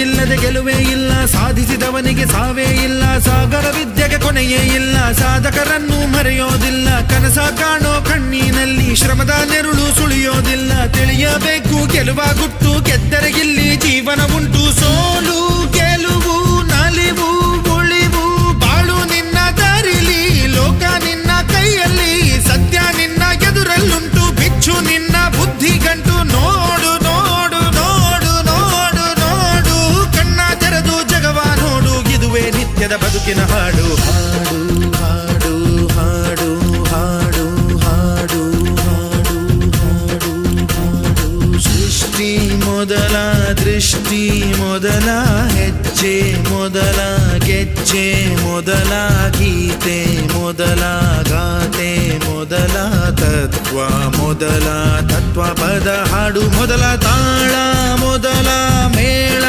ಇಲ್ಲದೆ ಗೆಲುವೇ ಇಲ್ಲ, ಸಾಧಿಸಿದವನಿಗೆ ಸಾವೇ ಇಲ್ಲ, ಸಾಗರ ವಿದ್ಯೆಗೆ ಕೊನೆಯೇ ಇಲ್ಲ, ಸಾಧಕರನ್ನು ಮರೆಯೋದಿಲ್ಲ, ಕನಸ ಕಾಣೋ ಕಣ್ಣಿನಲ್ಲಿ ಶ್ರಮದ ನೆರುಳು ಸುಳಿಯೋದಿಲ್ಲ, ತಿಳಿಯಬೇಕು ಗೆಲುವ ಗುಟ್ಟು, ಗೆದ್ದರೆ ಇಲ್ಲಿ ಜೀವನ ಉಂಟು, ಸೋಲು ಗೆಲುವು ನಲಿವು ಉಳಿವು ಬಾಳು ನಿನ್ನ ದಾರಿಲಿ, ಲೋಕ ನಿನ್ನ ಕೈಯಲ್ಲಿ, ಸತ್ಯ ನಿನ್ನ ಎದುರಲ್ಲುಂಟು, ಬಿಚ್ಚು ನಿನ್ನ ಬುದ್ಧಿ ಗಂಟು, ನೋಡು ನೋಡು ನೋಡು ನೋಡು ನೋಡು, ಕಣ್ಣ ತೆರೆದು ಜಗವ ನೋಡು, ಇದುವೇ ನಿತ್ಯದ ಬದುಕಿನ ಹಾಡು. ಹಾಡು ಹಾಡು ಹಾಡು ಹಾಡು ಹಾಡು ಹಾಡು ಹಾಡು ಹಾಡು. ಸೃಷ್ಟಿ ಮೊದಲ ದೃಷ್ಟಿ ಮೊದಲ ಹೆಜ್ಜೆ ಮೊದಲ ಗೆಜ್ಜೆ ಮೊದಲ ಗೀತೆ ಮೊದಲ ಗಾತೆ ಮೊದಲ ತತ್ವ ಮೊದಲ ತತ್ವ ಪದ ಹಾಡು ಮೊದಲ ತಾಳ ಮೊದಲ ಮೇಳ